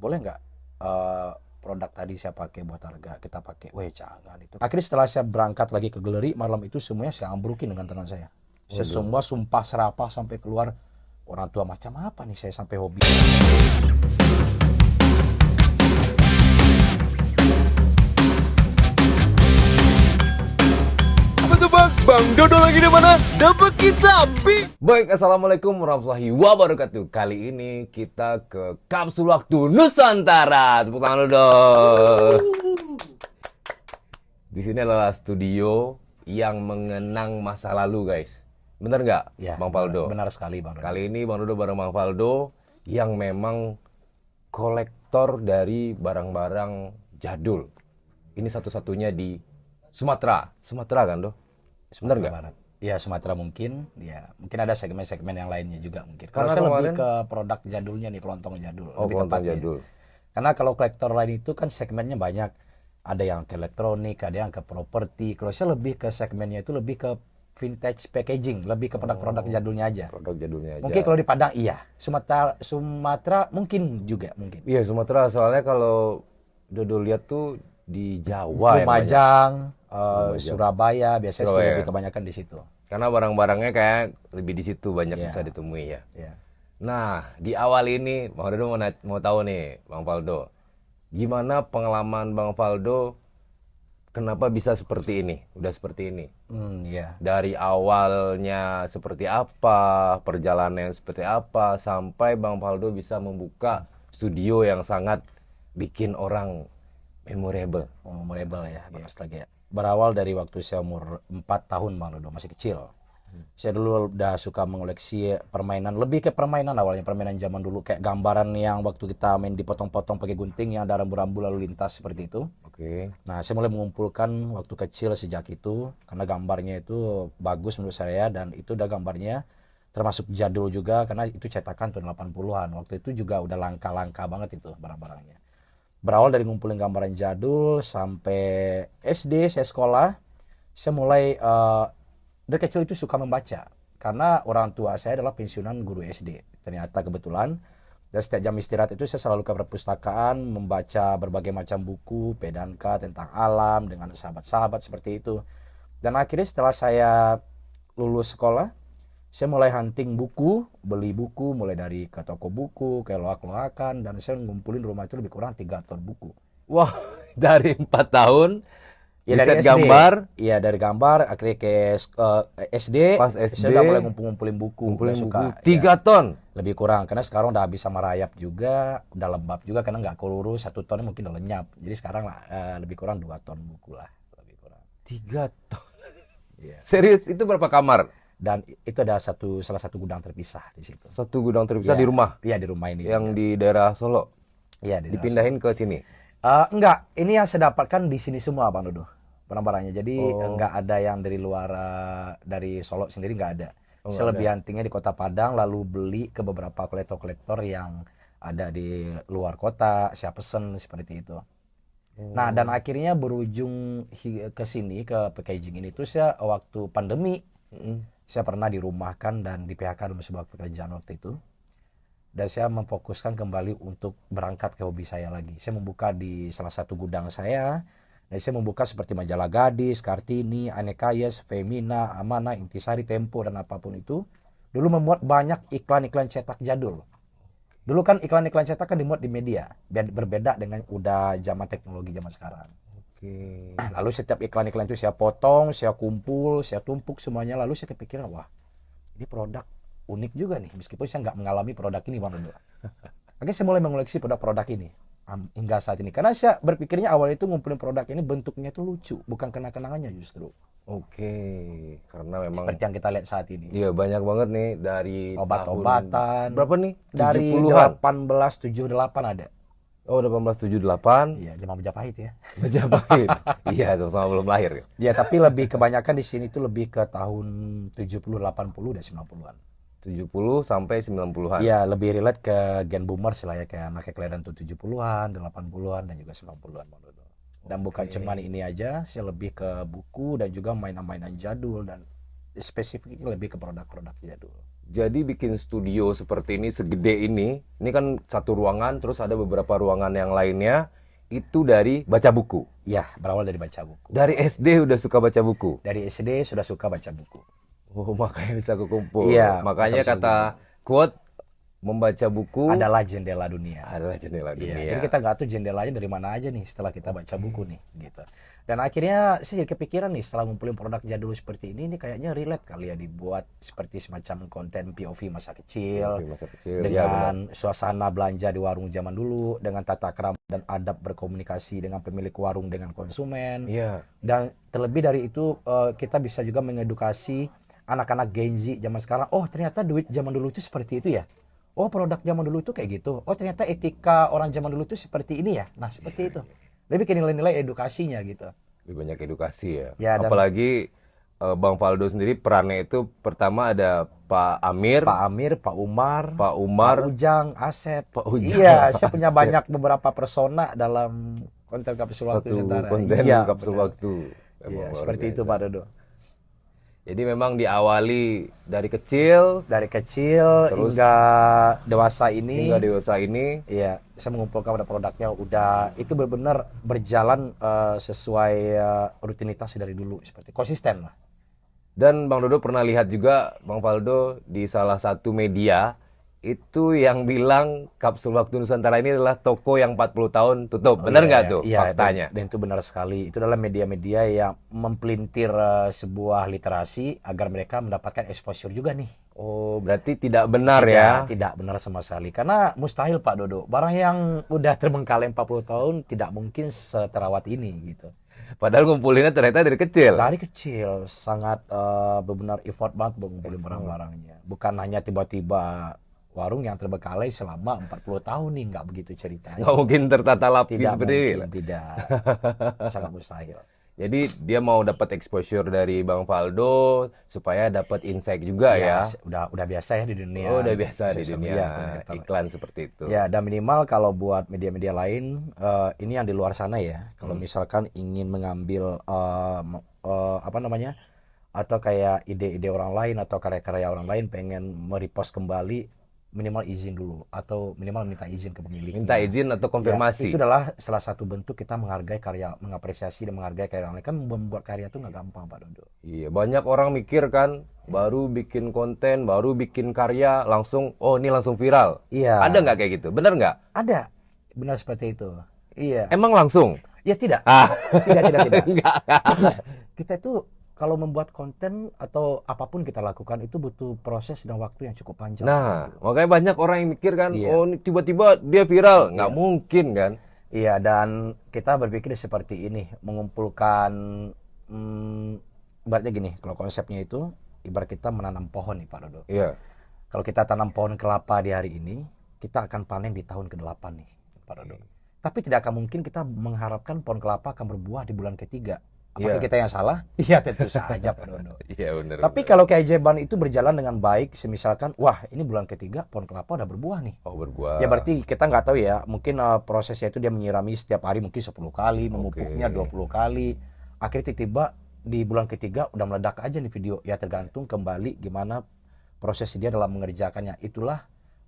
boleh nggak produk tadi saya pakai buat harga kita pakai. Weh jangan itu. Akhirnya setelah saya berangkat lagi ke galeri malam itu semuanya saya ambrukin dengan tangan saya. Saya Waduh. semua sumpah serapah sampai keluar, orang tua macam apa nih saya sampai hobi. Apa tuh bang? Bang Dodo lagi di mana? Dapat kita Baik, assalamualaikum warahmatullahi wabarakatuh. Kali ini kita ke Kapsul Waktu Nusantara. Tepuk tangan dulu dong. Di sini adalah studio yang mengenang masa lalu, guys. Bener nggak, Ya, Bang Faldo? benar sekali Bang Dodo. Kali ini Bang Dodo bareng Bang Faldo yang memang kolektor dari barang-barang jadul. Ini satu-satunya di Sumatera. Sumatera kan, Do? Bener Sumatera nggak? Barat. Ya Sumatera mungkin, ya mungkin ada segmen-segmen yang lainnya juga mungkin. Kalau Karena saya kemarin- lebih ke produk jadulnya nih, kelontong jadul, Oh, lebih kelontong tepatnya. jadul. Karena kalau kolektor lain itu kan segmennya banyak. Ada yang ke elektronik, ada yang ke properti. Kalau saya lebih ke segmennya itu lebih ke vintage packaging, lebih ke produk-produk jadulnya aja. Produk jadulnya aja. Mungkin kalau di Padang iya, Sumatera mungkin juga mungkin. Iya, Sumatera, soalnya kalau Dodo lihat tuh di Jawa yang banyak. Lumajang, Lumajang. Surabaya biasanya sih Surabaya. lebih kebanyakan di situ. Karena barang-barangnya kayak lebih di situ banyak Iya. bisa ditemui ya. Ya. Nah, di awal ini Bang Dodo mau tahu nih, Bang Faldo. Gimana pengalaman Bang Faldo kenapa bisa seperti ini? Udah seperti ini. Ya. Dari awalnya seperti apa, perjalanan seperti apa, sampai Bang Faldo bisa membuka studio yang sangat bikin orang memorable. Memorable ya, nostalgia. Berawal dari waktu saya umur 4 tahun Bang Dodo, masih kecil. Saya dulu udah suka mengoleksi permainan, lebih ke permainan awalnya, permainan zaman dulu kayak gambaran yang waktu kita main dipotong-potong pakai gunting yang ada rambu-rambu lalu lintas seperti itu. Oke. Nah, saya mulai mengumpulkan waktu kecil sejak itu karena gambarnya itu bagus menurut saya dan itu udah gambarnya termasuk jadul juga karena itu cetakan tahun 80-an. Waktu itu juga udah langka-langka banget itu barang-barangnya. Berawal dari ngumpulin gambaran jadul sampai SD saya sekolah, saya mulai dari kecil itu suka membaca karena orang tua saya adalah pensiunan guru SD. Ternyata kebetulan dan setiap jam istirahat itu saya selalu ke perpustakaan membaca berbagai macam buku pedanka tentang alam dengan sahabat-sahabat seperti itu. Dan akhirnya setelah saya lulus sekolah, saya mulai hunting buku, beli buku mulai dari ke toko buku, ke loak-loakan dan saya ngumpulin rumah itu lebih kurang 3 ton buku. Wah, dari 4 tahun Ya di dari set SD. gambar, Iya dari gambar akhirnya ke SD. Pas SD, saya udah mulai ngumpulin buku. ngumpulin Udah buku suka, 3 ton. lebih kurang karena sekarang udah habis sama rayap juga, udah lembab juga karena nggak kelurus 1 ton mungkin udah lenyap. Jadi sekarang lah lebih kurang 2 ton buku lah lebih kurang. 3 ton. Iya. Serius, itu berapa kamar? Dan itu ada salah satu gudang terpisah di situ. Satu gudang terpisah Iya. di rumah Iya di rumah ini. yang juga. di daerah Solo. Iya di daerah Dipindahin ke sini. enggak, ini yang saya dapatkan di sini semua Bang Dodo. Barang-barangnya. Jadi Oh. enggak ada yang dari luar dari Solo sendiri enggak ada. Oh, Saya nggak lebih huntingnya di Kota Padang lalu beli ke beberapa kolektor-kolektor yang ada di luar kota, saya pesen seperti itu. Nah, dan akhirnya berujung ke sini ke packaging ini tuh saya waktu pandemi saya pernah dirumahkan dan di PHK dalam sebuah pekerjaan waktu itu. Dan saya memfokuskan kembali untuk berangkat ke hobi saya lagi. Saya membuka di salah satu gudang saya. Dan saya membuka seperti majalah Gadis, Kartini, Aneka Yes, Femina, Amanah, Intisari, Tempo, dan apapun itu. Dulu membuat banyak iklan-iklan cetak jadul. Dulu kan iklan-iklan cetak kan dimuat di media. Berbeda dengan udah zaman teknologi zaman sekarang. Oke. Lalu setiap iklan-iklan itu saya potong, saya kumpul, saya tumpuk semuanya. Lalu saya kepikiran, wah ini produk unik juga nih. Meskipun saya nggak mengalami produk ini Bang Dodo. Akhirnya saya mulai mengoleksi produk-produk ini hingga saat ini. Karena saya berpikirnya awal itu ngumpulin produk ini bentuknya itu lucu, bukan kenang-kenangannya justru. Oke, karena memang Seperti yang kita lihat saat ini. iya banyak banget nih dari Obat-obatan. tahun berapa nih? Dari 70-an. 1878 ada. Oh, 1878. Iya, zaman Majapahit ya. Majapahit. Iya, sama belum lahir. Ya, tapi lebih kebanyakan di sini tuh lebih ke tahun 70, 80 dan 90-an. 70 sampai 90-an. Iya, lebih relate ke gen boomers lah ya, kayak anak kelahiran tuh 70-an, 80-an dan juga 90-an Bang Dodo. Dan bukan cuman ini aja, saya lebih ke buku dan juga mainan-mainan jadul dan spesifiknya lebih ke produk-produk jadul. Jadi bikin studio seperti ini segede ini kan satu ruangan, terus ada beberapa ruangan yang lainnya itu dari baca buku. Ya, berawal dari baca buku. Dari SD udah suka baca buku. Dari SD sudah suka baca buku. Oh, makanya bisa kekumpul. Iya, Makanya bisa kata quote membaca buku Adalah jendela dunia. adalah jendela Iya, dunia. jadi kita nggak tahu jendelanya dari mana aja nih setelah kita baca buku nih, gitu. Dan akhirnya saya jadi kepikiran nih setelah ngumpulin produk jadul seperti ini kayaknya relate kali ya dibuat seperti semacam konten POV masa kecil, Masa kecil. Ya, benar. dengan suasana belanja di warung zaman dulu, dengan tata krama dan adab berkomunikasi dengan pemilik warung dengan konsumen. Iya. Dan terlebih dari itu kita bisa juga mengedukasi anak-anak Gen Z zaman sekarang. Oh, ternyata duit zaman dulu itu seperti itu ya. Oh, produk zaman dulu itu kayak gitu. Oh, ternyata etika orang zaman dulu itu seperti ini ya. Nah, seperti itu. Lebih ke nilai-nilai edukasinya gitu. Lebih banyak edukasi ya. Ya, dan- Apalagi Bang Faldo sendiri perannya itu pertama ada Pak Amir, Pak Amir, Pak Umar, Pak Umar, Pak Ujang, Asep. Pak Ujang, Iya, Pak saya punya Asep. banyak beberapa persona dalam konten kapsul waktu satu Nusantara. konten Iya, kapsul benar. waktu. Iya, Emang luar seperti itu biasa. Pak Dodo. Jadi memang diawali dari kecil Dari kecil Terus hingga dewasa ini. hingga dewasa ini. Iya, saya mengumpulkan produknya udah itu benar-benar berjalan sesuai rutinitas dari dulu seperti konsisten lah. Dan Bang Dodo pernah lihat juga Bang Faldo di salah satu media itu yang bilang Kapsul Waktu Nusantara ini adalah toko yang 40 tahun tutup. Benar nggak tuh Iya, faktanya? dan itu benar sekali. Itu adalah media-media yang mempelintir sebuah literasi agar mereka mendapatkan exposure juga nih. Oh, berarti tidak benar ya? Tidak benar sama sekali. Karena mustahil Pak Dodo. Barang yang udah terbengkalai 40 tahun tidak mungkin seterawat ini gitu. Padahal ngumpulinnya ternyata dari kecil. Dari kecil sangat benar effort banget mengumpulin barang-barangnya. Bukan hanya tiba-tiba warung yang terbengkalai selama 40 tahun nih, nggak begitu ceritanya. Nggak mungkin tertata lapis Tidak seperti ini. mungkin, tidak. Sangat mustahil. Jadi dia mau dapat exposure dari Bang Faldo supaya dapat insight juga ya. Udah biasa ya di dunia. Oh, udah biasa di sosial dunia media, konten-konten. iklan seperti itu. Ya, dan minimal kalau buat media-media lain, ini yang di luar sana ya. Kalau misalkan ingin mengambil apa namanya, atau kayak ide-ide orang lain atau karya-karya orang lain pengen merepost kembali, minimal izin dulu atau minimal minta izin ke pemiliknya. Minta izin atau Ya, konfirmasi. itu adalah salah satu bentuk kita menghargai karya, mengapresiasi dan menghargai karya orang lain. Kan membuat karya itu nggak gampang Pak Dodo. Iya, banyak orang mikir kan, baru bikin konten, baru bikin karya, langsung, oh ini langsung viral. Iya. Ada nggak kayak gitu? Bener nggak? Ada, benar seperti itu. Iya. Emang langsung? Ya tidak. Ah, Tidak. enggak. Kita itu kalau membuat konten atau apapun kita lakukan itu butuh proses dan waktu yang cukup panjang. Nah, makanya banyak orang yang mikir kan, Iya. oh ini tiba-tiba dia viral. Nggak mungkin kan? Iya, dan kita berpikir seperti ini, mengumpulkan, ibaratnya gini, kalau konsepnya itu, ibarat kita menanam pohon nih Pak Dodo. Iya. Kalau kita tanam pohon kelapa di hari ini, kita akan panen di tahun ke-8 nih Pak Dodo. Tapi tidak akan mungkin kita mengharapkan pohon kelapa akan berbuah di bulan ketiga. Apakah Iya. kita yang salah? Iya, tentu saja Pak Dodo. Iya bener. Tapi kalau keajaiban itu berjalan dengan baik, semisalkan, wah ini bulan ketiga pohon kelapa udah berbuah nih. Oh berbuah. Ya berarti kita nggak tahu ya, mungkin prosesnya itu dia menyirami setiap hari mungkin 10 kali, memupuknya 20 kali. Akhirnya tiba-tiba di bulan ketiga udah meledak aja nih video. Ya tergantung kembali gimana proses dia dalam mengerjakannya.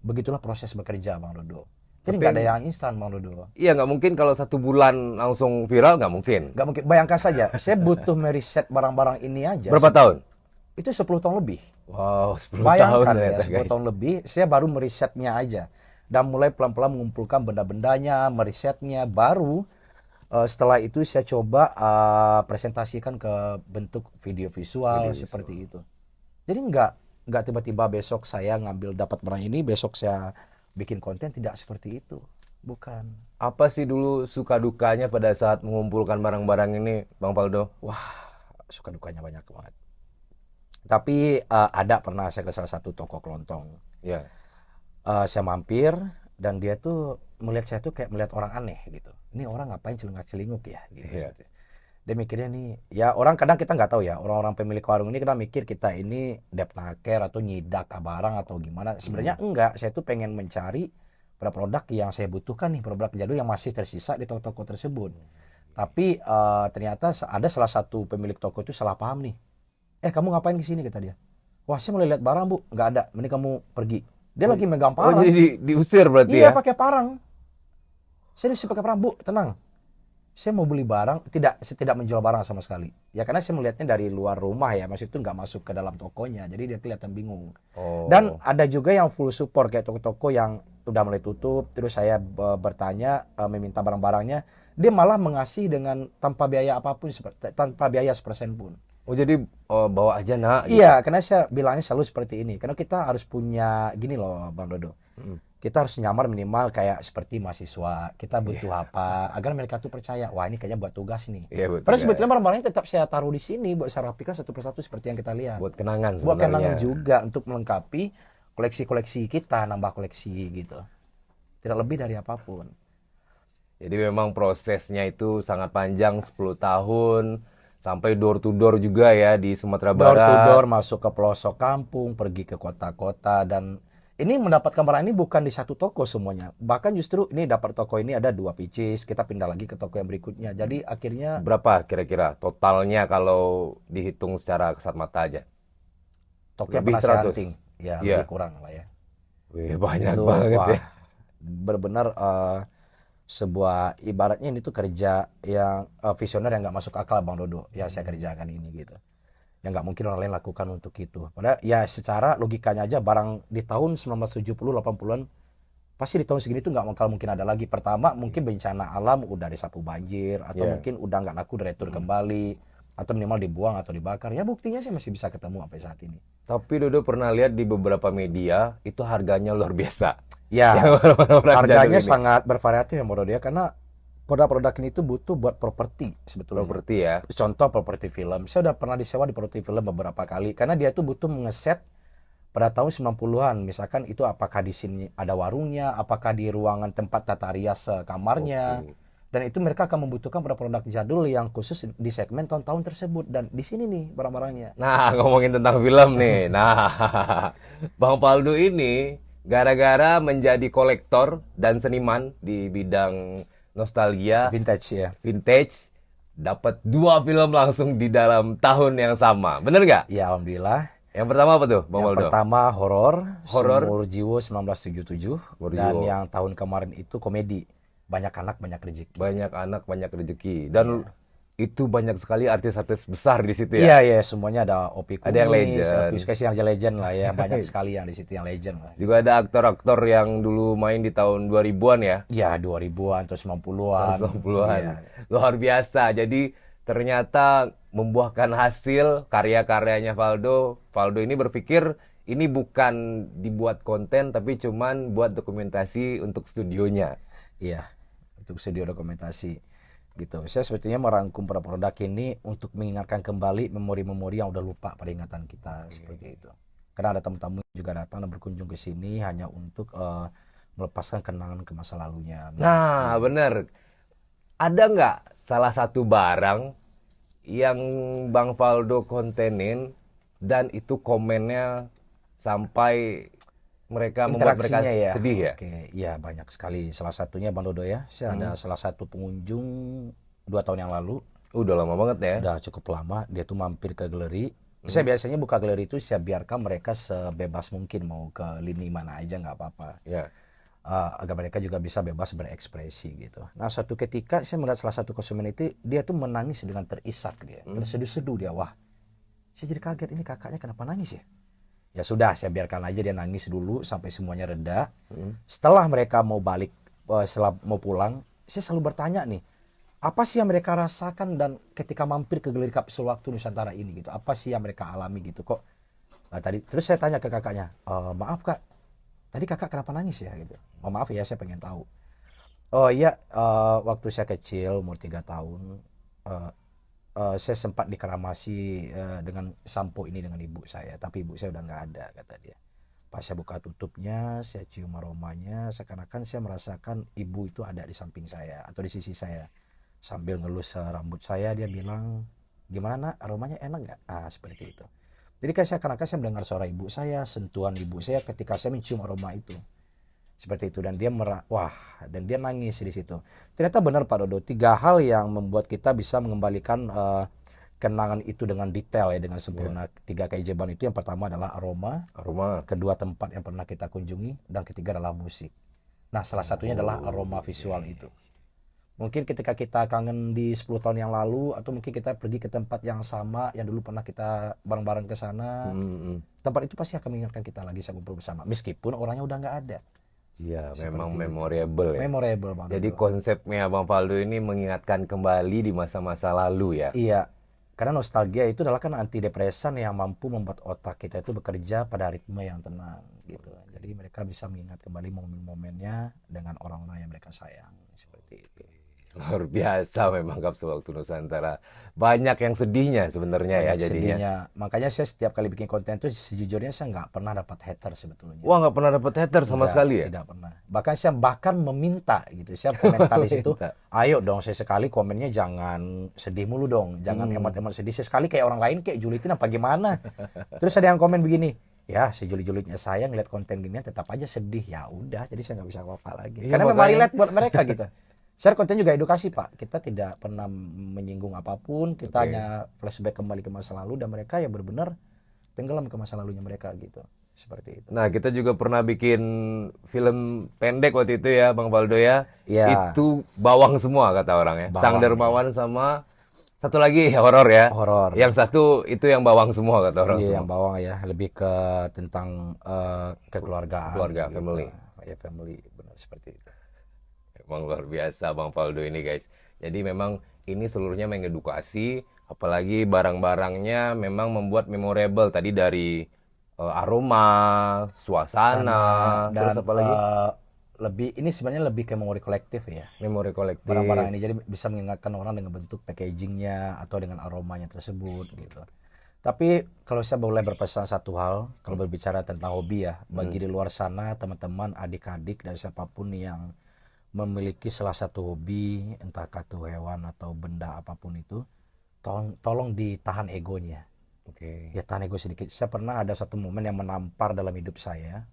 Begitulah proses bekerja Bang Dodo. Jadi nggak ada yang instan Bang Dodo. Iya nggak mungkin kalau 1 bulan langsung viral, nggak mungkin. Nggak mungkin. Bayangkan saja, saya butuh meriset barang-barang ini aja. Berapa tahun? Itu 10 tahun lebih. Wow, 10 tahun Bayangkan ya, ternyata 10 guys. tahun lebih, saya baru merisetnya aja. Dan mulai pelan-pelan mengumpulkan benda-bendanya, merisetnya, baru setelah itu saya coba presentasikan ke bentuk video visual seperti itu. Jadi nggak tiba-tiba besok saya ngambil dapat barang ini, besok saya bikin konten, tidak seperti itu. Bukan. Apa sih dulu suka dukanya pada saat mengumpulkan barang-barang ini, Bang Faldo? Wah, suka dukanya banyak banget. Tapi ada pernah saya ke salah satu toko kelontong. Ya. Saya mampir dan dia tuh melihat saya tuh kayak melihat orang aneh gitu. Ini orang ngapain celengak-celinguk ya gitu. Iya. Dia mikirnya nih, ya orang kadang kita nggak tahu ya, orang-orang pemilik warung ini kadang mikir kita ini debt naker atau nyidak barang atau gimana. Sebenarnya enggak, saya tuh pengen mencari produk yang saya butuhkan nih, produk jadul yang masih tersisa di toko-toko tersebut. Tapi ternyata ada salah satu pemilik toko itu salah paham nih. Kamu ngapain ke sini kata dia? Wah, saya mulai lihat barang, Bu, nggak ada. Mending kamu pergi. Dia lagi megang Oh, parang. jadi diusir berarti Iya, ya? pakai parang. Saya disuruh pakai parang, Bu, tenang. Saya mau beli barang, saya tidak menjual barang sama sekali. Ya karena saya melihatnya dari luar rumah ya, maksud itu nggak masuk ke dalam tokonya, jadi dia kelihatan bingung. Dan Oh, ada juga yang full support kayak toko-toko yang udah mulai tutup, terus saya bertanya, meminta barang-barangnya, dia malah mengasih dengan tanpa biaya apapun, tanpa biaya sepersen pun. oh jadi bawa aja nak gitu. Iya, karena saya bilangnya selalu seperti ini. Karena kita harus punya gini loh, Bang Dodo. Kita harus nyamar minimal kayak seperti mahasiswa. Kita butuh apa agar mereka tuh percaya. Wah, ini kayaknya buat tugas nih. Iya betul. Padahal sebetulnya barang-barangnya tetap saya taruh di sini buat saya rapikan satu persatu seperti yang kita lihat. Buat kenangan Buat kenangan sebenarnya. juga untuk melengkapi koleksi-koleksi kita, nambah koleksi gitu. Tidak lebih dari apapun. Jadi memang prosesnya itu sangat panjang 10 tahun sampai door to door juga ya di Sumatera Door to Barat. door masuk ke pelosok kampung, pergi ke kota-kota, dan ini mendapatkan barang ini bukan di satu toko semuanya. Bahkan justru ini dapat toko ini ada 2 pieces, kita pindah lagi ke toko yang berikutnya. Jadi akhirnya Berapa kira-kira totalnya kalau dihitung secara kasat mata aja? toko yang Lebih pernah saya 100. hunting, ya Iya. lebih kurang lah ya. Wih, banyak Itu banget wah, ya. benar-benar sebuah ibaratnya ini tuh kerja yang visioner yang nggak masuk akal, Bang Dodo, yang saya kerjakan ini gitu. Yang nggak mungkin orang lain lakukan untuk itu. Padahal ya secara logikanya aja barang di tahun 1970 80-an pasti di tahun segini tuh nggak bakal mungkin ada lagi. Pertama mungkin bencana alam udah disapu banjir, atau Iya. mungkin udah nggak laku diretur kembali, atau minimal dibuang atau dibakar. Ya buktinya sih masih bisa ketemu sampai saat ini. Tapi Dodo pernah lihat di beberapa media itu harganya luar biasa. Ya, Yang barang-barang harganya jadul ini. sangat bervariatif ya menurut dia, karena produk-produk ini tuh butuh buat properti sebetulnya. Properti ya. Contoh properti film. Saya udah pernah disewa di properti film beberapa kali karena dia tuh butuh mengeset pada tahun 90-an. Misalkan itu apakah di sini ada warungnya, apakah di ruangan tempat tata rias kamarnya. Oke. Dan itu mereka akan membutuhkan produk-produk jadul yang khusus di segmen tahun-tahun tersebut, dan di sini nih barang-barangnya. Nah, ngomongin tentang film nih. Nah, Bang Faldo ini gara-gara menjadi kolektor dan seniman di bidang nostalgia, Vintage ya. vintage, dapat 2 film langsung di dalam tahun yang sama. Bener nggak? Ya alhamdulillah. Yang pertama apa tuh, Bang Yang Faldo? pertama horor, Horor. Sumur Jiwo 1977, Sumur dan Jiwo. yang tahun kemarin itu komedi, Banyak Anak Banyak Rezeki. Banyak anak, banyak rezeki. Dan itu banyak sekali artis-artis besar di situ ya. Iya ya, semuanya ada Opi Kumis, Ada yang legend. Elvis Presley yang legend lah ya, banyak sekali yang di situ yang legend lah. Juga ada aktor-aktor yang dulu main di tahun 2000-an ya. Ya 2000-an atau 90-an. 90-an. Iya. Luar biasa. Jadi ternyata membuahkan hasil karya-karyanya Faldo. Faldo ini berpikir ini bukan dibuat konten tapi cuman buat dokumentasi untuk studionya. Iya, untuk studio dokumentasi gitu. Saya sebetulnya merangkum produk ini untuk mengingatkan kembali memori-memori yang udah lupa pada ingatan kita seperti itu. Karena ada tamu-tamu juga datang dan berkunjung ke sini hanya untuk melepaskan kenangan ke masa lalunya. Nah, bener. Ada nggak salah satu barang yang Bang Faldo kontenin dan itu komennya sampai mereka membuat mereka Interaksinya ya. sedih ya? Oke, ya banyak sekali. Salah satunya Bang Dodo ya. Saya ada salah satu pengunjung 2 tahun yang lalu. Udah lama banget ya. Udah cukup lama. Dia tuh mampir ke galeri. Saya biasanya buka galeri itu saya biarkan mereka sebebas mungkin mau ke lini mana aja nggak apa-apa. Ya. Agar mereka juga bisa bebas berekspresi gitu. Nah suatu ketika saya melihat salah satu konsumen itu dia tuh menangis dengan terisak dia, terseduh-seduh dia. Wah, saya jadi kaget, ini kakaknya kenapa nangis ya? Ya sudah, saya biarkan aja dia nangis dulu sampai semuanya reda. Setelah mereka mau balik, setelah mau pulang, saya selalu bertanya nih, apa sih yang mereka rasakan dan ketika mampir ke galeri Kapsul Waktu Nusantara ini gitu? Apa sih yang mereka alami gitu kok? Tadi terus saya tanya ke kakaknya, maaf kak, tadi kakak kenapa nangis ya gitu? Oh, maaf ya, saya pengen tahu. Oh iya, waktu saya kecil umur 3 tahun, saya sempat dikeramasi dengan sampo ini dengan ibu saya, tapi ibu saya udah nggak ada, kata dia. Pas saya buka tutupnya, saya cium aromanya, seakan-akan saya merasakan ibu itu ada di samping saya atau di sisi saya. Sambil ngelus rambut saya, dia bilang, gimana nak, aromanya enak nggak? Seperti itu. Jadi kayak seakan-akan saya mendengar suara ibu saya, sentuhan ibu saya ketika saya mencium aroma itu. Seperti itu, dan dia dan dia nangis di situ. Ternyata benar Pak Dodo, 3 hal yang membuat kita bisa mengembalikan kenangan itu dengan detail ya, dengan sempurna. 3 keajaiban itu yang pertama adalah aroma, kedua tempat yang pernah kita kunjungi, dan ketiga adalah musik. Nah, salah satunya adalah aroma visual itu. Mungkin ketika kita kangen di 10 tahun yang lalu, atau mungkin kita pergi ke tempat yang sama yang dulu pernah kita bareng-bareng ke sana, tempat itu pasti akan mengingatkan kita lagi sama kumpul bersama, meskipun orangnya udah nggak ada. Iya, Seperti memang itu. memorable ya. Memorable Bang Jadi Dodo. konsepnya Bang Faldo ini mengingatkan kembali di masa-masa lalu ya. Iya, karena nostalgia itu adalah kan antidepresan yang mampu membuat otak kita itu bekerja pada ritme yang tenang gitu. Jadi mereka bisa mengingat kembali momen-momennya dengan orang-orang yang mereka sayang, seperti itu. Luar biasa memang Kapsul Waktu Nusantara. Banyak yang sedihnya sebenarnya ya Banyak jadinya. sedihnya. Makanya saya setiap kali bikin konten itu sejujurnya saya nggak pernah dapat hater sebetulnya. Wah, nggak pernah dapat hater sama Enggak, sekali ya? Tidak pernah. Bahkan saya meminta gitu. Saya komentar di situ, Minta. ayo dong saya sekali komennya jangan sedih mulu dong, jangan hemat-hemat sedih. Saya sekali kayak orang lain kayak Julitin apa gimana. Terus ada yang komen begini, ya sejulit-julitnya saya ngeliat konten ginian tetap aja sedih. Ya udah, jadi saya nggak bisa apa-apa lagi. Iya, Karena memang makanya. relate buat mereka gitu. Share konten juga edukasi Pak. Kita tidak pernah menyinggung apapun. Kita Oke. hanya flashback kembali ke masa lalu dan mereka yang benar-benar tenggelam ke masa lalunya mereka gitu. Seperti itu. Nah, kita juga pernah bikin film pendek waktu itu ya, Bang Faldo ya. Iya. Itu bawang semua kata orang ya. Sang Bawang, Dermawan sama satu lagi horor ya. Horor. Yang satu itu yang bawang semua kata orang Iya, semua. yang bawang ya, lebih ke tentang kekeluargaan. Keluarga, gitu. family. Ya, family, benar seperti itu. Emang luar biasa Bang Faldo ini guys. Jadi memang ini seluruhnya mengedukasi, apalagi barang-barangnya memang membuat memorable. Tadi dari aroma, suasana, Dan terus apa lagi? lebih ini sebenarnya lebih ke memori kolektif ya. Memori kolektif. Barang-barang ini jadi bisa mengingatkan orang dengan bentuk packagingnya atau dengan aromanya tersebut gitu. Tapi kalau saya boleh berpesan satu hal, kalau berbicara tentang hobi ya, bagi di luar sana teman-teman, adik-adik dan siapapun yang memiliki salah satu hobi, entah itu hewan atau benda apapun itu, tolong ditahan egonya. Oke. Ya tahan ego sedikit. Saya pernah ada satu momen yang menampar dalam hidup saya.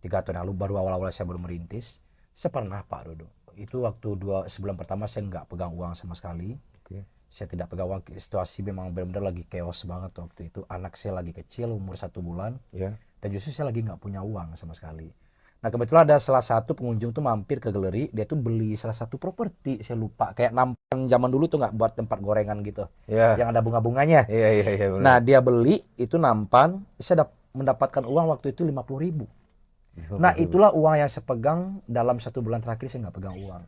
3 tahun yang lalu, baru awal-awal saya baru merintis. Saya pernah Pak Dodo. Itu waktu 2 sebulan pertama saya nggak pegang uang sama sekali. Oke. Saya tidak pegang uang. Situasi memang benar-benar lagi chaos banget waktu itu. Anak saya lagi kecil, umur 1 bulan. Ya. Dan justru saya lagi nggak punya uang sama sekali. Nah kebetulan ada salah satu pengunjung tuh mampir ke galeri, dia tuh beli salah satu properti, saya lupa, kayak nampan zaman dulu tuh nggak, buat tempat gorengan gitu, Ya. yang ada bunga-bunganya. Iya benar. Nah dia beli itu nampan, saya mendapatkan uang waktu itu 50.000. Nah itulah uang yang saya pegang dalam 1 bulan terakhir. Saya nggak pegang uang.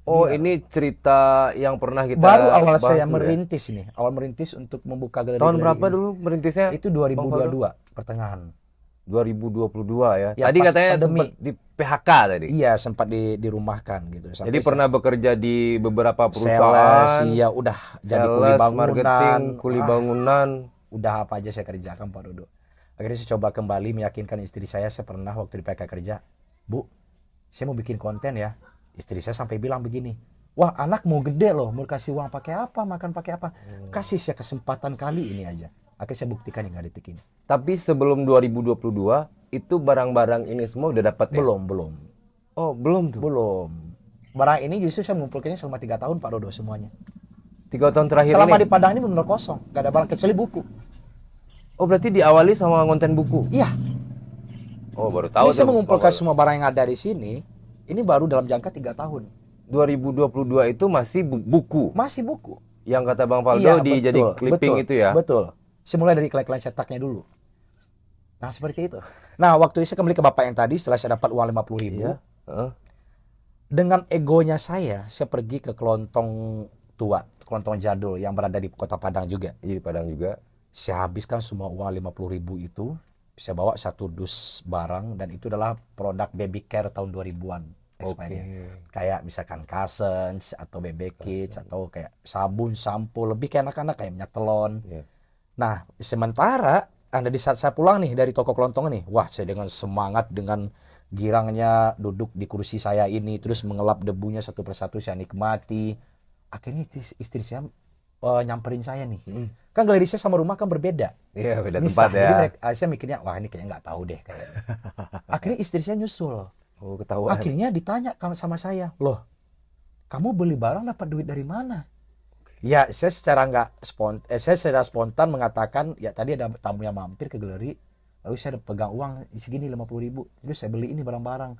Oh, ini cerita yang pernah kita Baru awal bahas saya dulu ya? merintis ini, awal merintis untuk membuka galeri. Tahun berapa dulu merintisnya? Itu 2022 pertengahan. 2022 ya. Ya, Tadi pas katanya pandemi. sempat di PHK tadi. Iya sempat dirumahkan gitu. Jadi Sampai pernah bekerja di beberapa sales, perusahaan, iya udah jadi kuli sales, bangunan, marketing, kuli bangunan. udah apa aja saya kerjakan Pak Dodo. Akhirnya saya coba kembali meyakinkan istri saya pernah waktu di PK kerja, Bu, saya mau bikin konten ya. Istri saya sampai bilang begini, wah anak mau gede loh, mau kasih uang pakai apa, makan pakai apa, kasih saya kesempatan kali ini aja. Akhirnya saya buktikan hingga detik ini. Tapi sebelum 2022 itu barang-barang ini semua udah dapat ya? Belum. Oh, belum tuh. Belum. Barang ini justru saya mengumpulkannya selama 3 tahun Pak Dodo semuanya. 3 tahun terakhir Selama ini. di Padang ini benar kosong, gak ada barang kecuali buku. Oh, berarti diawali sama konten buku. Iya. Oh, baru tahu Ini saya tuh, mengumpulkan Bang Faldo. semua barang yang ada di sini. Ini baru dalam jangka 3 tahun. 2022 itu masih buku. Masih buku. Yang kata Bang Faldo Iya, jadi betul, clipping betul, itu ya. Betul. Saya mulai dari iklan cetaknya dulu. Nah, seperti itu. Nah, waktu itu saya kembali ke Bapak yang tadi setelah saya dapat uang 50.000. Iya. Heeh. Dengan egonya saya pergi ke kelontong tua, kelontong jadul yang berada di Kota Padang juga. Jadi Padang juga. Saya habiskan semua uang 50.000 itu. Saya bawa 1 dus barang dan itu adalah produk baby care tahun 2000-an. expirednya. Kayak misalkan Cousins atau BB Kids atau kayak sabun, sampo, lebih kayak anak-anak kayak minyak telon. Yeah. Nah, sementara Anda di saat saya pulang nih dari toko kelontong nih, wah saya dengan semangat, dengan girangnya duduk di kursi saya ini, terus mengelap debunya satu persatu saya nikmati. Akhirnya istri saya nyamperin saya nih. Kan galeri saya sama rumah kan berbeda. Iya, beda Misah. tempat ya. Jadi saya mikirnya, wah ini kayaknya nggak tahu deh kayaknya. Akhirnya istri saya nyusul. Oh, ketahuan. Akhirnya ditanya sama saya, loh, kamu beli barang dapat duit dari mana? Ya, saya secara spontan mengatakan, ya tadi ada tamu yang mampir ke galeri, lalu saya ada pegang uang segini 50.000, terus saya beli ini barang-barang.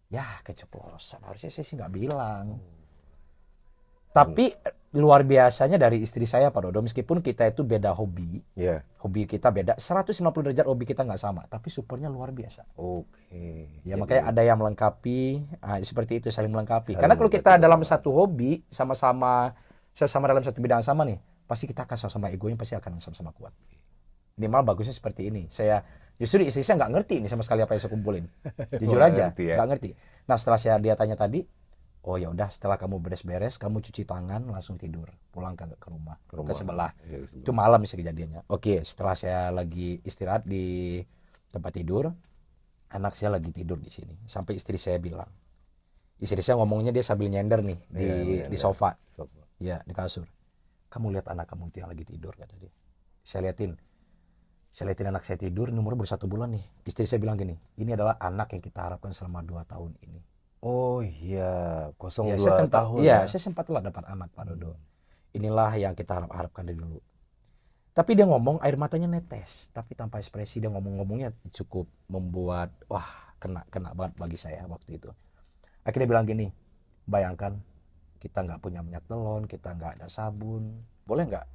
Ya, keceplosan. Harusnya saya sih nggak bilang. Tapi luar biasanya dari istri saya, Pak Dodo, meskipun kita itu beda hobi, Ya. hobi kita beda, 150 derajat hobi kita nggak sama, tapi supportnya luar biasa. Oke. Ya, Jadi, makanya ada yang melengkapi, seperti itu, saling melengkapi. Saling Karena kalau kita melengkapi. dalam satu hobi, sama-sama dalam satu bidang sama nih, pasti kita akan sama-sama egonya pasti akan sama-sama kuat. Minimal bagusnya seperti ini. Justru istri saya nggak ngerti ini sama sekali apa yang saya kumpulin. Jujur Nggak aja, ngerti ya? nggak ngerti. Nah, setelah dia tanya tadi, oh ya udah, setelah kamu beres-beres, kamu cuci tangan, langsung tidur, pulang ke rumah, ke sebelah. Ya, Itu malam sih kejadiannya. Oke, setelah saya lagi istirahat di tempat tidur, anak saya lagi tidur di sini. Sampai istri saya bilang, istri saya ngomongnya dia sambil nyender nih di sofa, ya di kasur. Kamu lihat anak kamu itu yang lagi tidur, kata dia. Saya liatin anak saya tidur, umurnya baru 1 bulan nih. Istri saya bilang gini, ini adalah anak yang kita harapkan selama 2 tahun ini. Oh iya, 02 Ya, tahun iya, ya. saya sempatlah dapat anak, Pak Dodo. Inilah yang kita harapkan dari dulu. Tapi dia ngomong, air matanya netes, tapi tanpa ekspresi. Dia ngomongnya cukup membuat, kena banget bagi saya waktu itu. Akhirnya dia bilang gini, bayangkan kita nggak punya minyak telon, kita nggak ada sabun, boleh nggak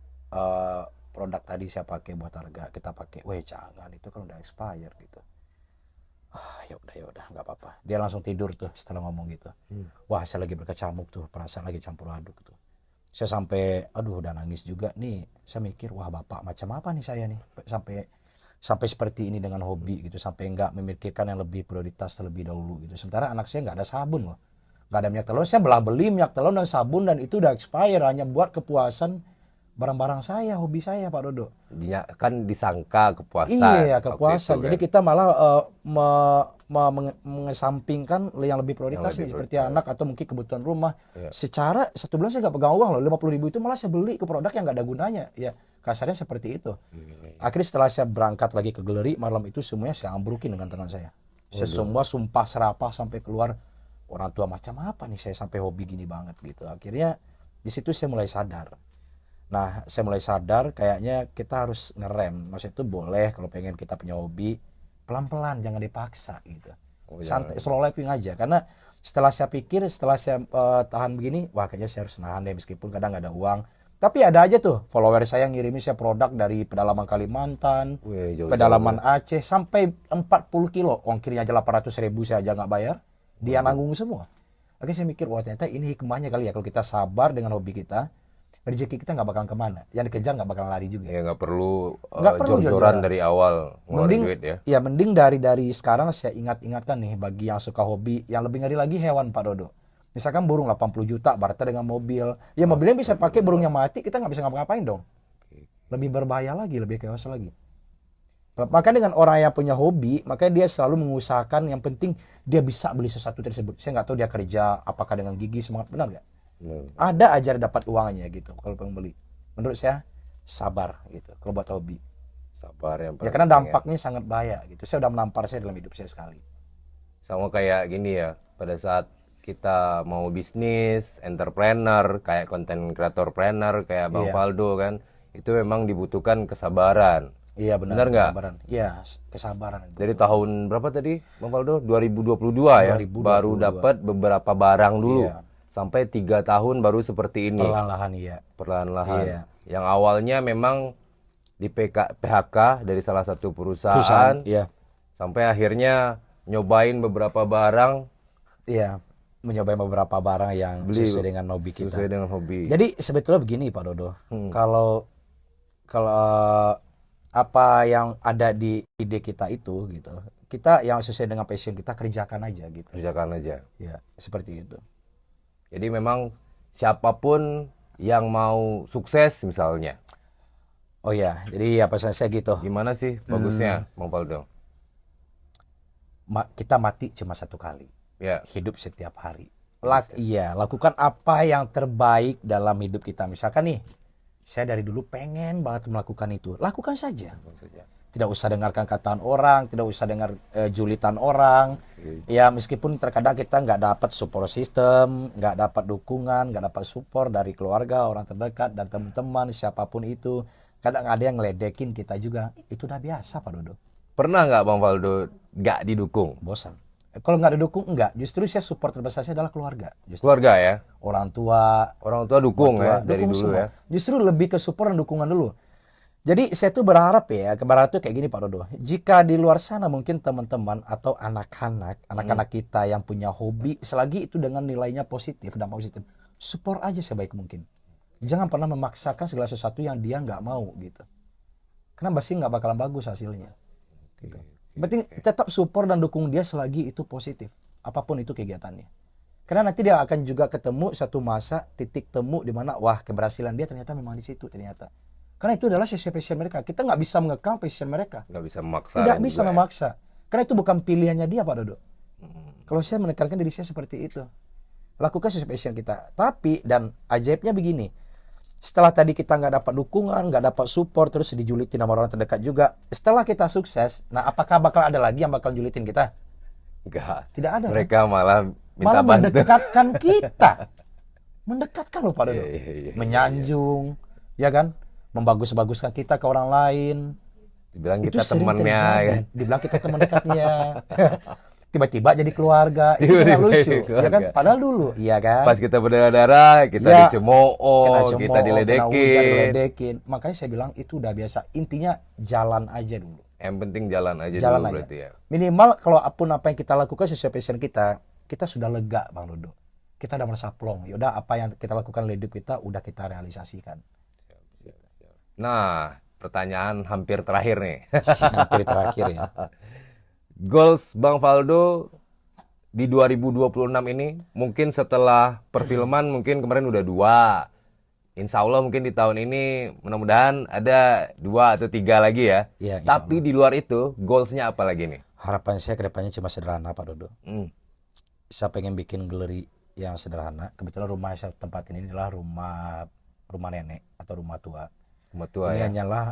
produk tadi saya pakai buat harga kita pakai? Weh, jangan, itu kan udah expired gitu. Ya udah nggak apa-apa. Dia langsung tidur tuh setelah ngomong gitu. Wah, saya lagi berkecamuk tuh, perasaan lagi campur aduk tuh. Saya sampai udah nangis juga nih. Saya mikir, wah, bapak macam apa nih saya nih sampai seperti ini dengan hobi gitu, sampai nggak memikirkan yang lebih prioritas terlebih dahulu gitu. Sementara anak saya nggak ada sabun loh, nggak ada minyak telon. Saya beli minyak telon dan sabun dan itu udah expire hanya buat kepuasan barang-barang saya, hobi saya, Pak Dodo. Kan disangka kepuasan. Iya, kepuasan. Waktu itu, Jadi kan? kita malah mengesampingkan yang lebih prioritas nih, seperti anak atau mungkin kebutuhan rumah. Iya. Secara 1 bulan saya nggak pegang uang loh, 50.000 itu malah saya beli ke produk yang nggak ada gunanya. Ya, kasarnya seperti itu. Akhirnya setelah saya berangkat lagi ke galeri, malam itu semuanya saya ambrukin dengan tangan saya. Saya semua sumpah serapah sampai keluar, orang tua macam apa nih saya sampai hobi gini banget gitu. Akhirnya di situ saya mulai sadar. Nah, saya mulai sadar kayaknya kita harus ngerem. Maksudnya itu boleh kalau pengen kita punya hobi, pelan-pelan, jangan dipaksa gitu. Santai, slow living aja. Karena setelah saya pikir, setelah saya tahan begini, wah kayaknya saya harus nahan deh meskipun kadang nggak ada uang. Tapi ada aja tuh follower saya ngirimin saya produk dari pedalaman Kalimantan, Wih, jauh-jauh. pedalaman Aceh, sampai 40 kilo. Ongkirnya aja 800.000 saya aja nggak bayar. Dia nanggung semua. Oke, saya mikir, wah ternyata ini hikmahnya kali ya kalau kita sabar dengan hobi kita. Rezeki kita nggak bakal kemana, yang dikejar nggak bakal lari juga. Ya nggak perlu Nggak perlu jor-joran jor-joran. dari awal ngeluarin Mending, duit ya. ya mending dari sekarang saya ingatkan nih bagi yang suka hobi, yang lebih ngeri lagi hewan, Pak Dodo. Misalkan burung 80 juta barter dengan mobil, ya mobilnya bisa pakai, burungnya mati, kita nggak bisa ngapa-ngapain dong. Lebih berbahaya lagi, lebih chaos lagi. Maka dengan orang yang punya hobi, makanya dia selalu mengusahakan yang penting dia bisa beli sesuatu tersebut. Saya nggak tahu dia kerja apakah dengan gigi semangat, benar nggak? Ada aja dapat uangnya gitu kalau pengen beli. Menurut saya sabar gitu kalau buat hobi. Sabar yang Ya karena penting dampaknya sangat bahaya gitu. Saya udah menampar saya dalam hidup saya sekali. Sama kayak gini ya, pada saat kita mau bisnis, entrepreneur, kayak content creator planner, kayak Bang Iya. Faldo kan, itu memang dibutuhkan kesabaran. Iya Benar benar, nggak? kesabaran. Iya, kesabaran. Dari tahun berapa tadi, Bang Faldo? 2022 ya, 2022. baru dapat beberapa barang dulu. Iya. Sampai 3 tahun baru seperti ini. Perlahan-lahan iya. Perlahan-lahan. Iya. Yang awalnya memang di PHK dari salah satu perusahaan, Iya. sampai akhirnya nyobain beberapa barang, Iya. Mencoba beberapa barang yang beli sesuai dengan hobi kita. sesuai dengan hobi. Jadi sebetulnya begini Pak Dodo. Kalau apa yang ada di ide kita itu gitu, kita yang sesuai dengan passion kita kerjakan aja gitu. Kerjakan aja. Ya, seperti itu. Jadi memang siapapun yang mau sukses misalnya, Oh ya, jadi apa saya gitu. gimana sih bagusnya, Bang Faldo? Kita mati cuma 1 kali. Ya, Hidup setiap hari. Iya, lakukan apa yang terbaik dalam hidup kita. Misalkan nih, saya dari dulu pengen banget melakukan itu. Lakukan saja. maksudnya. tidak usah dengarkan kataan orang, tidak usah dengar julitan orang. Ya meskipun terkadang kita nggak dapat support system, nggak dapat dukungan, nggak dapat support dari keluarga, orang terdekat dan teman-teman siapapun itu. Kadang ada yang ngeledekin kita juga. Itu udah biasa Pak Dodo. Pernah nggak Bang Faldo nggak didukung? Bosan. Kalau nggak didukung enggak. Justru saya support terbesar saya adalah keluarga. Justru Keluarga ya? orang tua, Orang tua dukung ya dari dukung dulu semua. ya? Justru lebih ke support dan dukungan dulu. Jadi saya tuh berharap ya, berharap tuh kayak gini Pak Dodo. Jika di luar sana mungkin teman-teman atau anak-anak kita yang punya hobi, selagi itu dengan nilainya positif, dampak positif, support aja sebaik mungkin. Jangan pernah memaksakan segala sesuatu yang dia nggak mau gitu. Karena pasti nggak bakalan bagus hasilnya. Gitu. Berarti tetap support dan dukung dia selagi itu positif. Apapun itu kegiatannya. Karena nanti dia akan juga ketemu satu masa titik temu di mana wah keberhasilan dia ternyata memang di situ ternyata. Karena itu adalah passion mereka. Kita nggak bisa mengekang passion mereka. Nggak bisa memaksa. Tidak bisa juga ya? memaksa. Karena itu bukan pilihannya dia Pak Dodo. Kalau saya menekankan diri saya seperti itu. Lakukan sesuai passion kita. Tapi dan ajaibnya begini. Setelah tadi kita nggak dapat dukungan, nggak dapat support, terus dijulitin sama orang terdekat juga. Setelah kita sukses, nah apakah bakal ada lagi yang bakal julitin kita? Enggak. Tidak ada. Kan? Mereka malah minta Malah bantu. mendekatkan kita. Mendekatkan loh Pak Dodo. Iya. Menyanjung, ya kan? Membagus-baguskan kita ke orang lain. Dibilang Itu kita sering temannya terjadi. kan. Dibilang kita teman dekatnya. Tiba-tiba jadi keluarga. Itu Tiba-tiba sangat lucu, jadi ya kan? keluarga. Padahal dulu, iya kan? Pas kita berdarah-darah, kita Ya, dicemooh, kena cemooh, kita kena hujan, diledekin. diledekin. Makanya saya bilang itu udah biasa. Intinya jalan aja dulu. Yang penting jalan aja Jalan dulu aja. berarti ya. Minimal kalau apapun apa yang kita lakukan sesuai passion kita sudah lega Bang Dodo. Kita udah merasa plong. Yaudah apa yang kita lakukan di hidup kita udah kita realisasikan. Nah, pertanyaan hampir terakhir nih. Hampir terakhir ya. Goals Bang Faldo di 2026 ini, mungkin setelah perfilman mungkin kemarin udah 2. Insya Allah mungkin di tahun ini mudah-mudahan ada 2 atau 3 lagi ya. Iya, insya Tapi di luar itu, goalsnya apa lagi nih? Harapan saya ke depannya cuma sederhana Pak Dodo. Hmm. Saya pengen bikin galeri yang sederhana. Kebetulan rumah saya tempatin ini adalah rumah nenek atau rumah tua. Rumah tua Ini ya. hanyalah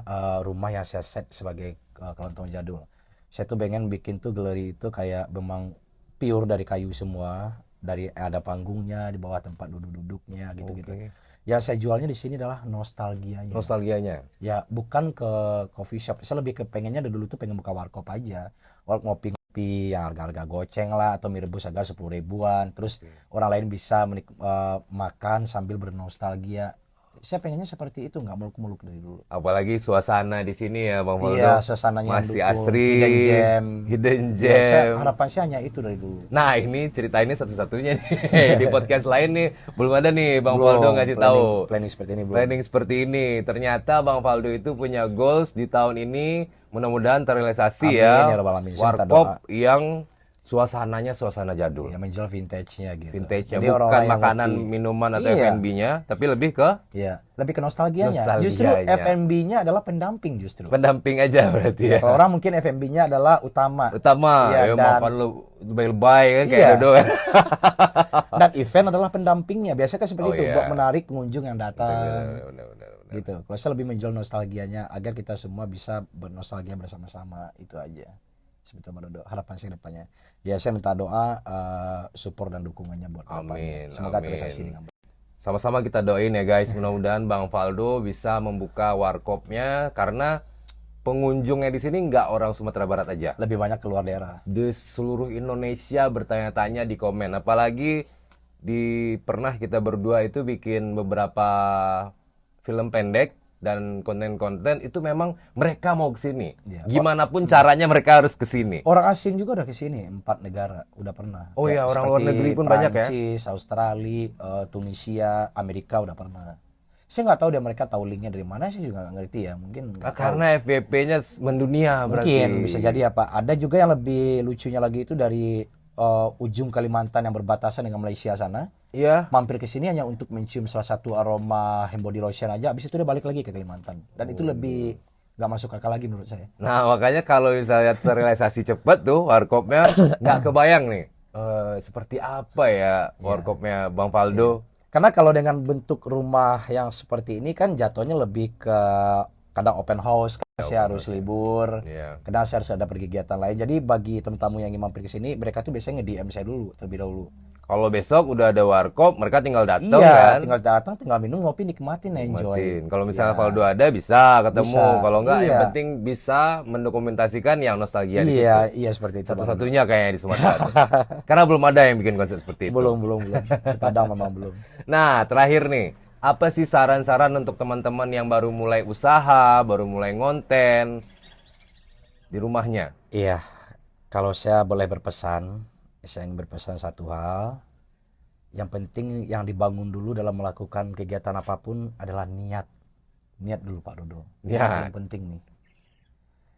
rumah yang saya set sebagai kelentong jadul. Saya tuh pengen bikin tuh galeri itu kayak memang pure dari kayu semua, dari ada panggungnya, di bawah tempat duduk-duduknya gitu-gitu. Oke. Yang saya jualnya di sini adalah nostalgianya. Nostalgianya. Ya bukan ke coffee shop. Saya lebih ke pengennya dari dulu tuh pengen buka warkop aja. Ngopi-ngopi yang harga-harga goceng lah atau mie rebus harga 10 ribuan. Terus orang lain bisa makan sambil bernostalgia. Saya pengennya seperti itu, nggak muluk-muluk dari dulu. Apalagi suasana di sini ya Bang Faldo. Iya, suasananya masih mendukung, asri. hidden gem. Hidden Ya, gem. harapan saya hanya itu dari dulu. Nah, ini cerita ini satu-satunya nih. Di podcast lain nih belum ada nih Bang Faldo ngasih tahu. Planning seperti ini belum. Planning seperti ini. Ternyata Bang Faldo itu punya goals di tahun ini, mudah-mudahan terrealisasi Amin, ya. ya Rabbal Alamin. Saya minta Warkop yang suasananya suasana jadul. Ya menjual vintage-nya gitu. Vintage-nya Jadi bukan orang-orang yang makanan, ngopi, minuman atau Iya. F&B-nya, tapi lebih ke ya lebih ke nostalgianya. Nostalgianya. Justru F&B-nya adalah pendamping justru. pendamping aja berarti ya. Kalau orang mungkin F&B-nya adalah utama. Utama, Iya, ya dan- makan lu lebay-lebay kan kayak Iya. Dodo kan. Dan event adalah pendampingnya. Biasanya kan seperti Oh, itu iya. buat menarik pengunjung yang datang. Benar. Gitu. Kalau saya lebih menjual nostalgianya agar kita semua bisa bernostalgia bersama-sama, itu aja. Seperti Pak Dodo. Harapan saya ke depannya. Ya saya minta doa, support dan dukungannya buat Amin, kedepannya. Semoga amin. terrealisasi dengan baik. Sama-sama kita doain ya guys, mudah-mudahan Bang Faldo bisa membuka warkopnya karena pengunjungnya di sini nggak orang Sumatera Barat aja. Lebih banyak keluar daerah. Di seluruh Indonesia bertanya-tanya di komen, apalagi pernah kita berdua itu bikin beberapa film pendek dan konten-konten itu memang mereka mau ke sini. Iya. Gimana pun caranya mereka harus ke sini. Orang asing juga udah ke sini, 4 negara udah pernah. Oh iya, orang seperti luar negeri pun banyak ya? Prancis, Australia, Tunisia, Amerika udah pernah. Saya nggak tahu dia mereka tahu linknya dari mana, sih juga nggak ngerti ya. Mungkin nggak tahu. Karena FYP-nya mendunia berarti. Mungkin bisa jadi apa. Ada juga yang lebih lucunya lagi itu dari ujung Kalimantan yang berbatasan dengan Malaysia sana. Iya. Mampir ke sini hanya untuk mencium salah satu aroma hand body lotion aja. Habis itu dia balik lagi ke Kalimantan. Dan itu lebih nggak masuk akal lagi menurut saya. Nah makanya kalau misalnya terrealisasi cepet tuh warkopnya nggak kebayang nih seperti apa ya warkopnya Bang Faldo. Karena kalau dengan bentuk rumah yang seperti ini kan jatuhnya lebih ke kadang open house, Saya harus libur. Iya. Kadang saya harus ada kegiatan lain. Jadi bagi teman-teman yang ingin mampir ke sini, mereka tuh biasanya nge-DM saya dulu terlebih dahulu. Kalau besok udah ada warkop, mereka tinggal datang Iya, kan? tinggal datang, tinggal minum, ngopi, nikmatin, enjoy. Nikmatin. Kalau misalnya Iya. Valdo ada bisa ketemu. Bisa. Kalau enggak yang Iya. penting bisa mendokumentasikan yang nostalgia di situ. Iya, iya seperti itu. Bang. Satu-satunya kayaknya di Sumatera. tuh. Karena belum ada yang bikin konsep seperti itu. Belum. Di Padang memang belum. Nah, terakhir nih, apa sih saran-saran untuk teman-teman yang baru mulai usaha, baru mulai ngonten di rumahnya? Iya, kalau saya boleh berpesan, saya ingin berpesan satu hal. Yang penting yang dibangun dulu dalam melakukan kegiatan apapun adalah niat. Niat dulu Pak Dodo. Niat. Yang penting nih.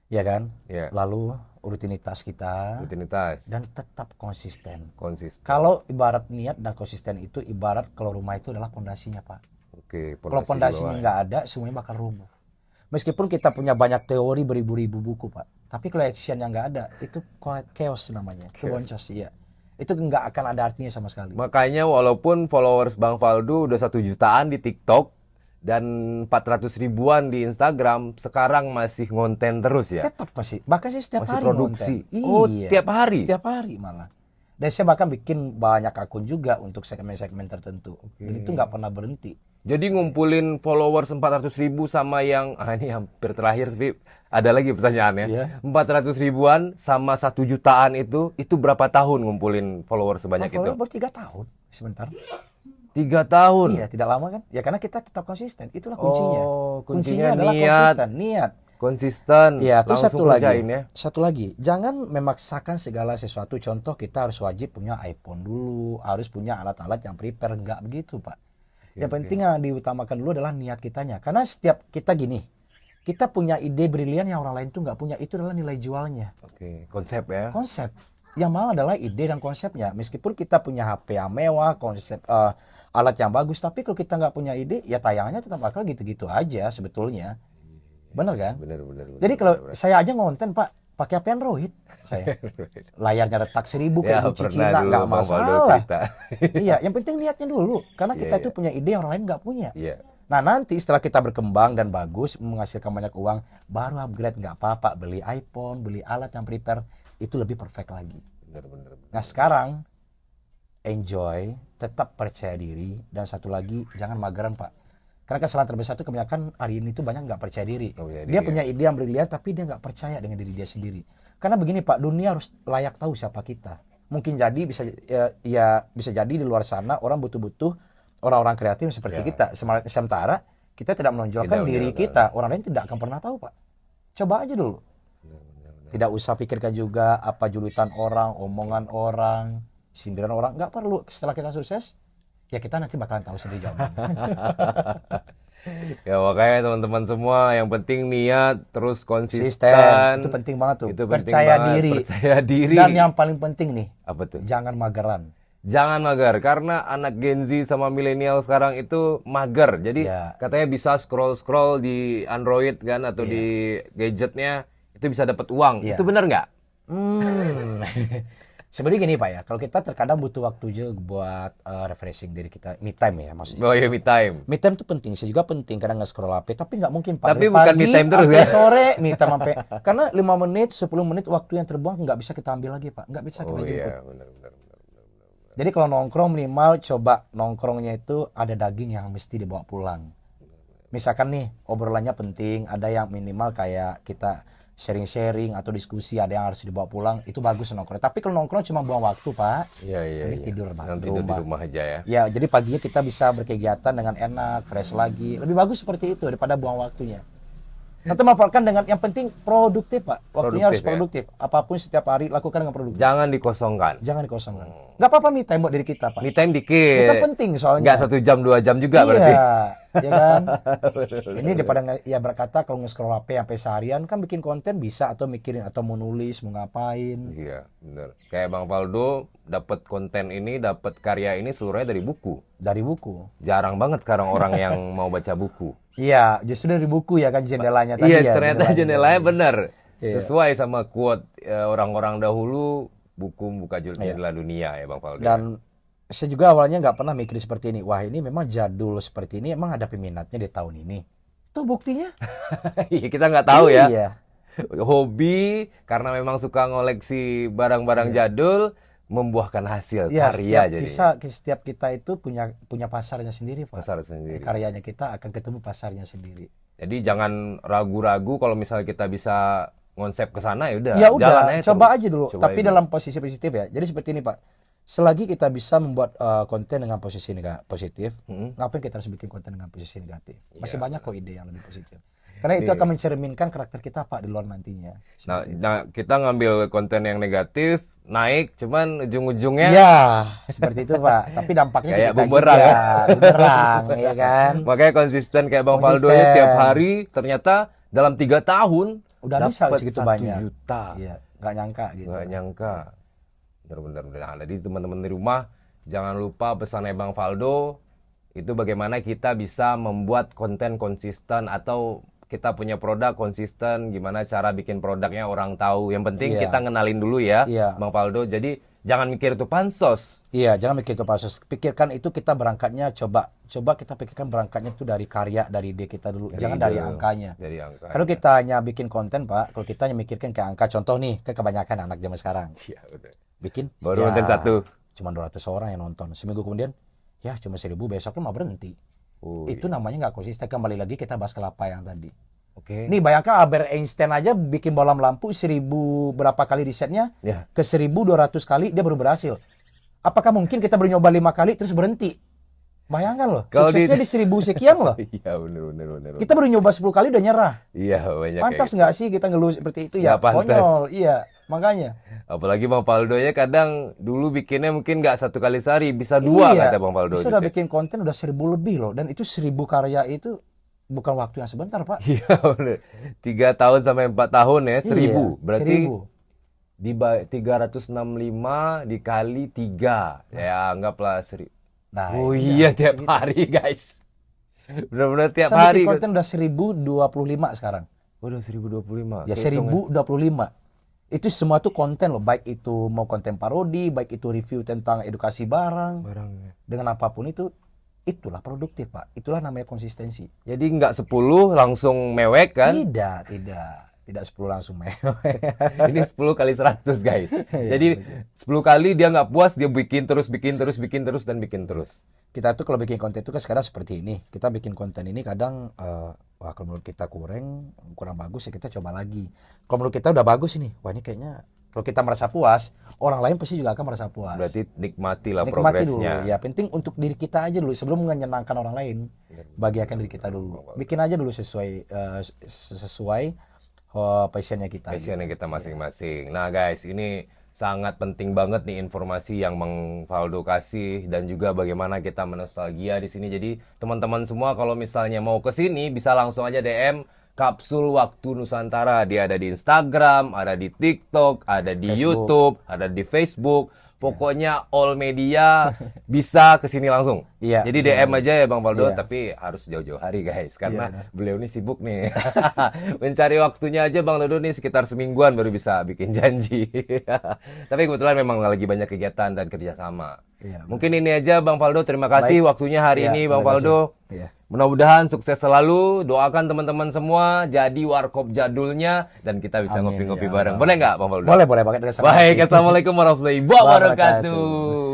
Iya kan? Ya, Lalu rutinitas kita rutinitas, dan tetap konsisten. konsisten. Kalau ibarat niat dan konsisten itu ibarat kalau rumah itu adalah pondasinya Pak. Oke, Kalau pondasinya nggak ada, semuanya bakal rubuh. Meskipun kita punya banyak teori beribu-ribu buku Pak, tapi kalau action yang nggak ada, itu chaos namanya. Itu boncos, iya. Itu nggak akan ada artinya sama sekali. Makanya walaupun followers Bang Valdo udah 1 jutaan di TikTok dan 400 ribuan di Instagram, sekarang masih ngonten terus ya? Tetap masih, bahkan saya setiap Masih hari produksi? ngonten. Oh, Iya, tiap hari? Setiap hari malah. Dan saya bahkan bikin banyak akun juga untuk segmen-segmen tertentu. Dan itu nggak pernah berhenti. Jadi ngumpulin followers 400 ribu sama yang, ini hampir terakhir, Vip. Ada lagi pertanyaannya. Iya. 400 ribuan sama 1 jutaan itu berapa tahun ngumpulin followers sebanyak itu? Follower baru 3 tahun, sebentar. 3 tahun? Iya, tidak lama kan? Ya karena kita tetap konsisten. Itulah kuncinya. Oh, kuncinya adalah niat. konsisten, niat. Konsisten. Iya, terus langsung satu lagi. kerjain ya. Satu lagi, jangan memaksakan segala sesuatu. Contoh kita harus wajib punya iPhone dulu, harus punya alat-alat yang prepare, enggak begitu, Pak. Yang penting yang diutamakan dulu adalah niat kitanya. Karena setiap kita gini, kita punya ide brilian yang orang lain tuh nggak punya. Itu adalah nilai jualnya. Oke, konsep ya. Konsep. Yang mahal adalah ide dan konsepnya. Meskipun kita punya HP yang mewah, konsep alat yang bagus, tapi kalau kita nggak punya ide, ya tayangannya tetap bakal gitu-gitu aja sebetulnya. Bener kan? Bener. Jadi kalau saya aja ngonten Pak, pakai HP Android saya. Layarnya retak 1000 kayak Ya, Gucci pernah Cina, dulu nggak Bang Valdo masalah. cerita. Iya, yang penting niatnya dulu. Karena kita Iya, itu punya ide yang orang lain nggak punya. Iya. Nah nanti setelah kita berkembang dan bagus, menghasilkan banyak uang, baru upgrade, nggak apa-apa. Beli iPhone, beli alat yang prepare, itu lebih perfect lagi. Bener. Nah sekarang, enjoy, tetap percaya diri, dan satu lagi, jangan mageran Pak. Karena kesalahan terbesar itu kebanyakan hari ini tuh banyak nggak percaya diri. Oh, iya, Dia diri, punya ide yang brilian, tapi dia nggak percaya dengan diri dia sendiri. Karena begini Pak, dunia harus layak tahu siapa kita. Mungkin jadi bisa bisa jadi di luar sana orang butuh-butuh orang-orang kreatif seperti kita. Sementara kita tidak menonjolkan diri kita, orang lain tidak akan pernah tahu Pak. Coba aja dulu. Tidak usah pikirkan juga apa julitan orang, omongan orang, sindiran orang, nggak perlu. Setelah kita sukses, ya kita nanti bakalan tahu sendiri jawabannya. Ya makanya teman-teman semua yang penting niat terus konsisten. Itu penting banget tuh. Itu penting Percaya banget, diri. percaya diri. Dan yang paling penting nih, Apa tuh? jangan mageran. Jangan mager karena anak Gen Z sama milenial sekarang itu mager. Jadi Ya. katanya bisa scroll di Android kan atau di gadgetnya itu bisa dapat uang. Iya. Itu benar nggak? Sebenarnya gini Pak ya, kalau kita terkadang butuh waktu juga buat refreshing diri kita, me time ya maksudnya. Oh ya, me time. Me time itu penting, saya juga penting kadang nge-scroll HP, tapi nggak mungkin Pak. Tapi Dari bukan pagi me time terus sampai ya? sore me time sampai karena 5 menit, 10 menit waktu yang terbuang nggak bisa kita ambil lagi Pak, nggak bisa kita Oh jemput. iya, benar. Jadi kalau nongkrong minimal coba nongkrongnya itu ada daging yang mesti dibawa pulang. Misalkan nih obrolannya penting, ada yang minimal kayak kita sharing-sharing atau diskusi, ada yang harus dibawa pulang, itu bagus nongkrong. Tapi kalau nongkrong cuma buang waktu Pak, Iya. Mending tidur, Pak, Yang di tidur di rumah. rumah aja ya. ya jadi paginya kita bisa berkegiatan dengan enak, fresh lagi. Lebih bagus seperti itu daripada buang waktunya. Nanti manfaatkan dengan yang penting produktif Pak. Waktunya harus Produktif, produktif. Apapun setiap hari lakukan dengan produktif. Jangan dikosongkan. Jangan dikosongkan. Nggak apa-apa me time buat diri kita Pak. Me time dikit. Itu penting soalnya. Nggak 1 jam 2 jam juga berarti. Iya, ya kan? Ini daripada ya berkata kalau nge-scroll HP sampai seharian kan bikin konten bisa atau mikirin atau mau nulis, mau ngapain. Iya, benar. Kayak Bang Valdo dapat konten ini, dapat karya ini seluruhnya dari buku. Dari buku. Jarang banget sekarang orang yang mau baca buku. Iya, justru dari buku ya kan jendelanya tadi Iya, ya. ternyata jendelanya benar. Iya. Sesuai sama quote orang-orang dahulu, buku membuka jendela dunia ya Bang Valdo. Dan saya juga awalnya nggak pernah mikir seperti ini. Wah ini memang jadul seperti ini, emang ada peminatnya di tahun ini. Tuh buktinya. Iya, kita nggak tahu ya. Iya. Hobi karena memang suka ngoleksi barang-barang jadul membuahkan hasil Ya, karya jadi. setiap kita itu punya pasarnya sendiri, Pak. Pasar sendiri. Karyanya kita akan ketemu pasarnya sendiri. Jadi jangan ragu-ragu kalau misalnya kita bisa ngonsep ke sana ya udah. Ya jalan udah, aja coba terus. aja dulu. Coba Tapi aja. dalam posisi positif ya. Jadi seperti ini, Pak. Selagi kita bisa membuat konten dengan posisi positif, ngapain kita harus bikin konten dengan posisi negatif? Masih banyak kok ide yang lebih positif. Karena itu akan mencerminkan karakter kita, Pak, di luar nantinya. Nah, kita ngambil konten yang negatif, naik, cuman ujung-ujungnya Ya, seperti itu, Pak. Tapi dampaknya Kayak kita bumerang juga. ya. Bumerang, ya kan? makanya konsisten kayak Bang Faldo Konsisten. ini tiap hari ternyata dalam 3 tahun Udah bisa dapat segitu 1 banyak. juta. Iya, nggak nyangka gitu. Nggak nyangka. Benar-benar. Nah, jadi teman-teman di rumah jangan lupa pesannya Bang Faldo itu bagaimana kita bisa membuat konten konsisten atau kita punya produk konsisten, gimana cara bikin produknya orang tahu. Yang penting Iya. kita kenalin dulu ya, Iya. Bang Faldo. Jadi jangan mikir itu pansos. Iya, jangan mikir itu proses. Pikirkan itu kita berangkatnya coba kita pikirkan berangkatnya itu dari karya, dari ide kita dulu. Jangan dari ide, angkanya. Dari angka. Kalau kita hanya bikin konten, Pak, kalau kita hanya mikirkan kayak angka, contoh nih, kayak kebanyakan anak zaman sekarang. Iya, udah. Bikin Baru konten satu. Cuma 200 orang yang nonton. Seminggu kemudian, ya cuma 1.000, besoknya mau berhenti. Oh, Itu namanya nggak konsisten. Kembali lagi kita bahas kelapa yang tadi. Oke. Nih bayangkan Albert Einstein aja bikin bola lampu 1.000 berapa kali risetnya, Ya. ke 1.200 kali dia baru berhasil. Apakah mungkin kita baru nyoba 5 kali terus berhenti? Bayangkan loh, Kalau suksesnya di 1.000 sekian loh. Iya, bener. Kita baru nyoba 10 kali udah nyerah. Iya, banyak Pantas kayak nggak sih kita ngeluh seperti itu ya? Nggak pantas. Konyol, iya. Makanya. apalagi Bang Faldo ya kadang dulu bikinnya mungkin nggak 1 kali sehari, bisa 2 Iya. kata Bang Faldo. Bisa udah bikin konten udah 1.000 lebih loh. Dan itu 1.000 karya itu bukan waktu yang sebentar, Pak. Iya, bener. 3 tahun sampai 4 tahun ya, 1.000. Iya, Berarti 1.000. di 365 dikali 3. Ya, anggaplah 1.000. Nah, Oh iya, tiap hari, guys. Benar-benar tiap Saya hari. bikin konten udah 1.025 sekarang. Udah 1.025. Ya Kehitung 1.025. Itu semua tuh konten loh, baik itu mau konten parodi, baik itu review tentang edukasi barang, barangnya. dengan apapun itu, itulah produktif, Pak. Itulah namanya konsistensi. Jadi nggak 10 langsung mewek kan? Tidak 10 langsung mewek. Ini 10 kali 100 guys. Iya, Jadi 10 kali dia nggak puas, dia bikin terus, dan bikin terus. Kita tuh kalau bikin konten itu kan sekarang seperti ini. Kita bikin konten ini kadang, wah kalau menurut kita kurang bagus ya kita coba lagi. Kalau menurut kita udah bagus ini, wah ini kayaknya kalau kita merasa puas, orang lain pasti juga akan merasa puas. Berarti nikmatilah Nikmati dulu, progresnya. ya penting untuk diri kita aja dulu sebelum menyenangkan orang lain. Bahagiakan diri kita dulu. Bikin aja dulu sesuai passionnya kita. Passionnya kita masing-masing. Nah guys, ini sangat penting banget nih informasi yang Bang Faldo kasih dan juga bagaimana kita menostalgia di sini. Jadi teman-teman semua kalau misalnya mau ke sini bisa langsung aja DM Kapsul Waktu Nusantara. Dia ada di Instagram, ada di TikTok, ada di Facebook. YouTube, ada di Facebook. Pokoknya all media bisa ke sini langsung. Iya, Jadi bisa. DM aja ya Bang Faldo, Iya. tapi harus jauh-jauh hari guys karena Iya. beliau ini sibuk nih. Mencari waktunya aja Bang Dodo nih sekitar semingguan baru bisa bikin janji. Tapi kebetulan memang lagi banyak kegiatan dan kerjasama. Iya, Mungkin ini aja Bang Faldo, terima kasih waktunya hari Iya, ini Bang terima kasih. Faldo. Iya. Mudah-mudahan sukses selalu. Doakan teman-teman semua jadi warkop jadulnya dan kita bisa Amin, ngopi-ngopi ya bareng. Allah. Boleh nggak Bang Faldo? Boleh banget. Baik, assalamualaikum warahmatullahi wabarakatuh.